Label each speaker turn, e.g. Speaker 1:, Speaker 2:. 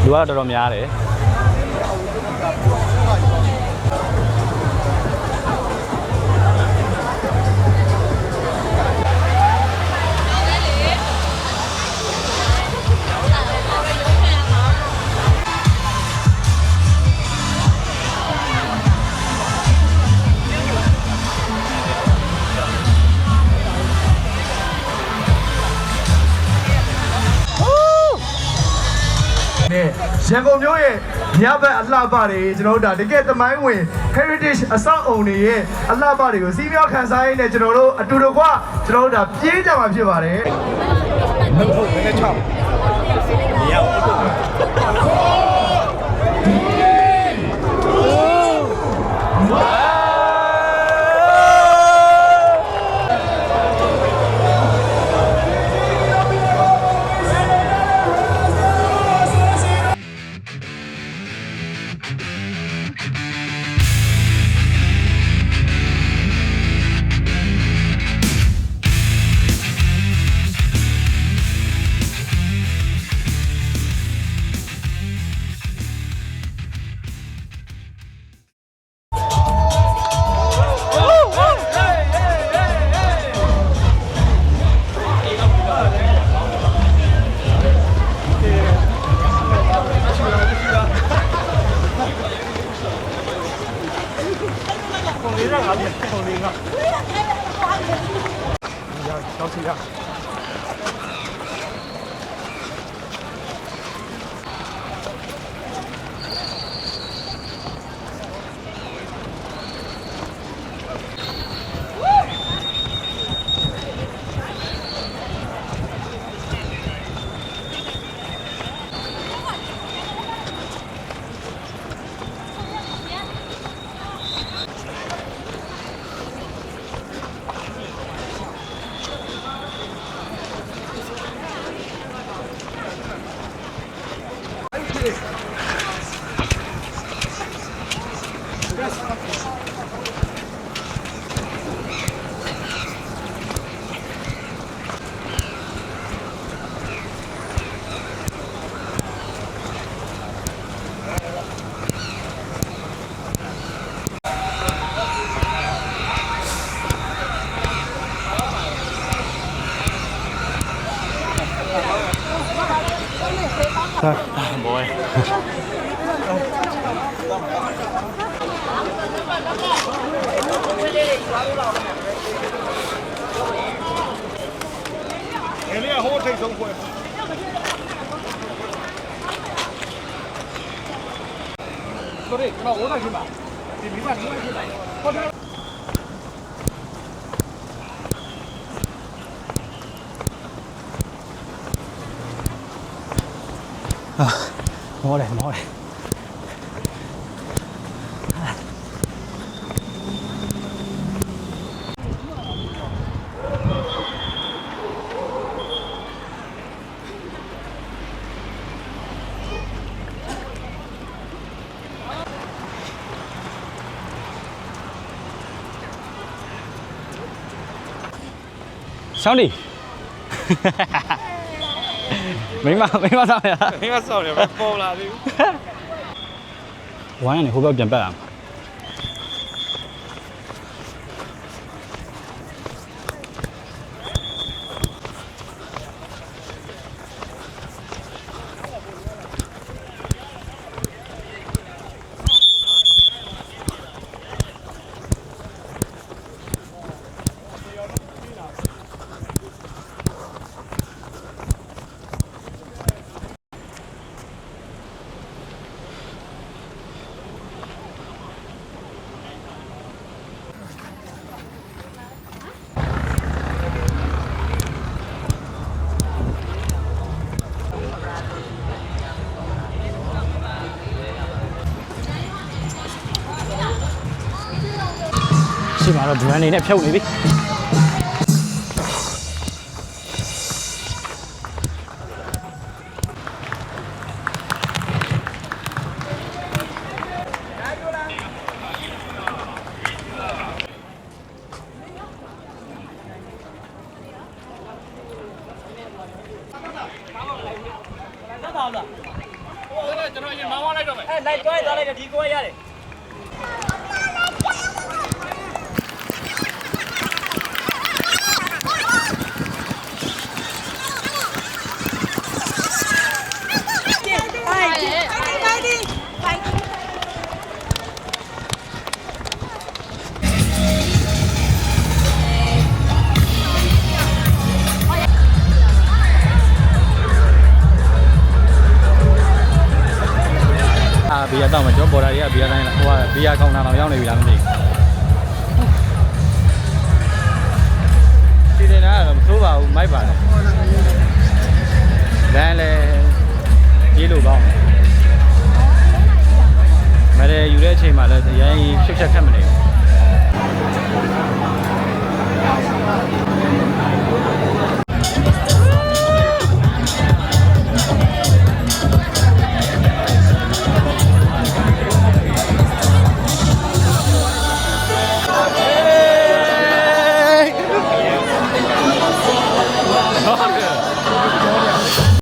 Speaker 1: လူကတော့တော်တော်များတယ်
Speaker 2: ရန်ကုန်မြို့ရဲ့ညဘက်အလှပတွေကျွန်တော်တို့ဒါတကယ်သမိုင်းဝင် heritage အဆောက်အုံတွေရဲ့အလှပတွေကိုစီးမြောက်ခန်းစားရင်းနဲ့ကျွန်တော်တို့အတူတကွကျွန်တော်တို့ဒါပြေးကြမှာဖြစ်ပါတယ်မဟုတ်ဘယ်နဲ့ချောင်းမရဘူး
Speaker 1: boy
Speaker 2: ဒီနေ့ဟိုထိတ်ဆုံးပွဲဆိုရီကျွန်တော်ဝေါ်တာရှိပါဒီမိမနေရှိပါဟိုတယ်
Speaker 1: မောတယ်မောတယ်ရှောင်းဒီမိမစောင်းရလား
Speaker 3: မိမစောင်းရမပေါ်လာသေးဘူး
Speaker 1: ဝိုင်းကနေဟိုဘက်ပြန်ပတ်လာရှိမှာတော့ဒရန်နေနဲ့ဖြုတ်နေပြီ
Speaker 3: ကျွန်တော်ရင်မောင်းလိုက်တော့မယ်
Speaker 4: လိုက်တွဲသွားလိုက်ဒီကိုရတယ်
Speaker 1: အာဘီယာတော့မကျော်ပေါ်တာတွေကဘီယာတိုင်းဟိုကဘီယာကောင်တာတော့ရောက်နေပြီလားမသိဘူးဒီနေတာကတော့မဆိုးပါဘူးမိုက်ပါတယ်လမ်းလဲရေးလို့ကောင်းတယ်မရဲယူတဲ့အချိန်မှာလည်းရရင်ဖြတ်ဖြတ်ခတ်မနေဘူး